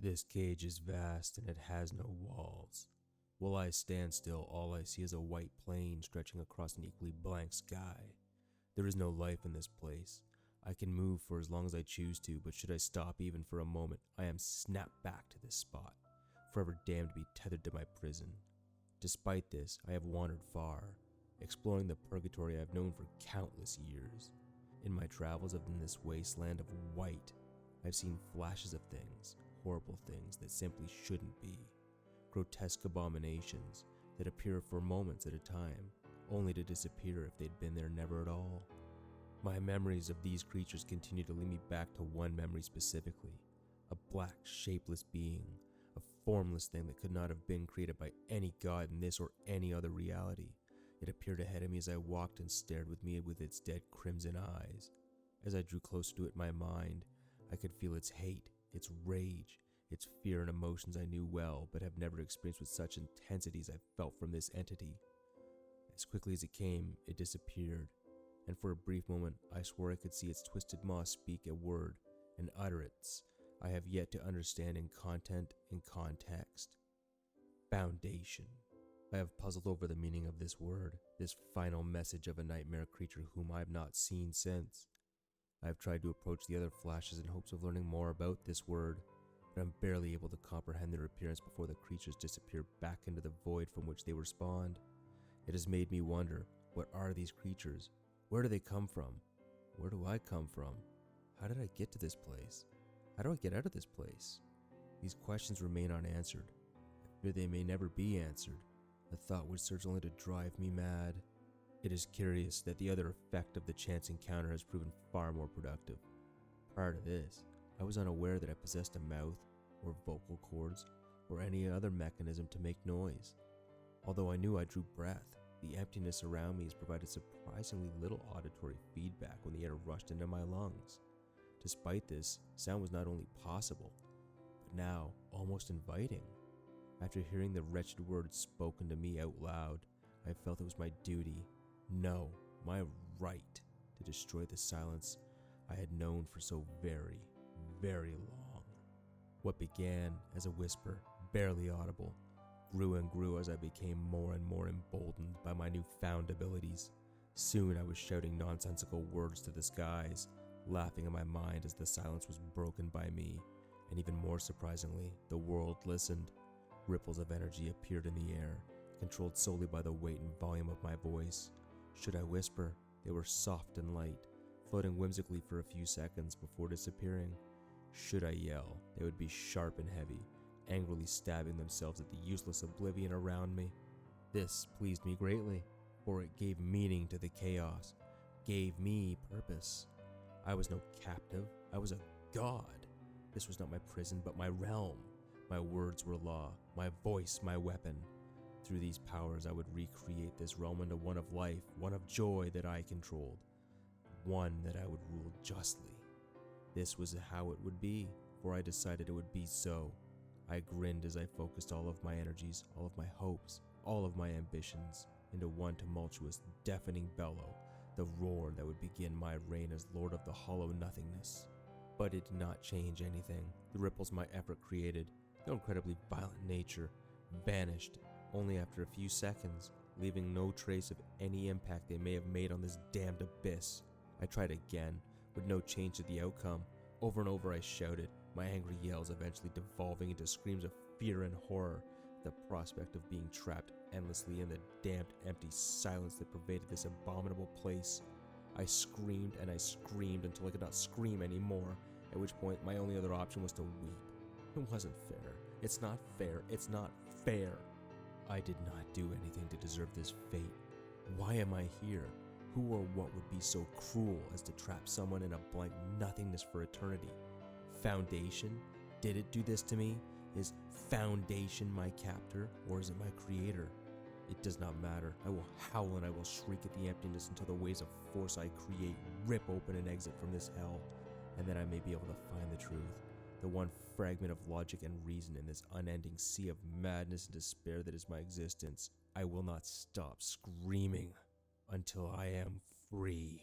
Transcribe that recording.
This cage is vast and it has no walls. While I stand still, all I see is a white plain stretching across an equally blank sky. There is no life in this place. I can move for as long as I choose to, but should I stop even for a moment, I am snapped back to this spot, forever damned to be tethered to my prison. Despite this, I have wandered far, exploring the purgatory I have known for countless years. In my travels in this wasteland of white, I've seen flashes of things, horrible things that simply shouldn't be. Grotesque abominations that appear for moments at a time, only to disappear if they'd been there never at all. My memories of these creatures continue to lead me back to one memory specifically, a black, shapeless being, a formless thing that could not have been created by any god in this or any other reality. It appeared ahead of me as I walked and stared with me with its dead crimson eyes. As I drew closer to it in my mind, I could feel its hate, its rage, its fear and emotions I knew well but have never experienced with such intensity as I felt from this entity. As quickly as it came, it disappeared, and for a brief moment I swore I could see its twisted maw speak a word, an utterance I have yet to understand in content and context. Foundation. I have puzzled over the meaning of this word, this final message of a nightmare creature whom I have not seen since. I have tried to approach the other flashes in hopes of learning more about this word, but I'm barely able to comprehend their appearance before the creatures disappear back into the void from which they were spawned. It has made me wonder, what are these creatures? Where do they come from? Where do I come from? How did I get to this place? How do I get out of this place? These questions remain unanswered. I fear they may never be answered, a thought which serves only to drive me mad. It is curious that the other effect of the chance encounter has proven far more productive. Prior to this, I was unaware that I possessed a mouth, or vocal cords, or any other mechanism to make noise. Although I knew I drew breath, the emptiness around me has provided surprisingly little auditory feedback when the air rushed into my lungs. Despite this, sound was not only possible, but now almost inviting. After hearing the wretched words spoken to me out loud, I felt it was my duty, no, my right, to destroy the silence I had known for so very, very long. What began as a whisper, barely audible, grew and grew as I became more and more emboldened by my newfound abilities. Soon I was shouting nonsensical words to the skies, laughing in my mind as the silence was broken by me, and even more surprisingly, the world listened. Ripples of energy appeared in the air, controlled solely by the weight and volume of my voice. Should I whisper, they were soft and light, floating whimsically for a few seconds before disappearing. Should I yell, they would be sharp and heavy, angrily stabbing themselves at the useless oblivion around me. This pleased me greatly, for it gave meaning to the chaos, gave me purpose. I was no captive, I was a god. This was not my prison, but my realm. My words were law, my voice my weapon. Through these powers I would recreate this realm into one of life, one of joy that I controlled, one that I would rule justly. This was how it would be, for I decided it would be so. I grinned as I focused all of my energies, all of my hopes, all of my ambitions into one tumultuous, deafening bellow, the roar that would begin my reign as Lord of the Hollow Nothingness. But it did not change anything. The ripples my effort created, their incredibly violent nature, vanished only after a few seconds, leaving no trace of any impact they may have made on this damned abyss. I tried again, with no change to the outcome. Over and over I shouted, my angry yells eventually devolving into screams of fear and horror at the prospect of being trapped endlessly in the damned empty silence that pervaded this abominable place. I screamed and I screamed until I could not scream anymore, at which point my only other option was to weep. It wasn't fair. It's not fair. It's not fair. I did not do anything to deserve this fate. Why am I here? Who or what would be so cruel as to trap someone in a blank nothingness for eternity? Foundation? Did it do this to me? Is Foundation my captor, or is it my creator? It does not matter. I will howl and I will shriek at the emptiness until the waves of force I create rip open an exit from this hell, and then I may be able to find the truth, the one fragment of logic and reason in this unending sea of madness and despair that is my existence. I will not stop screaming until I am free.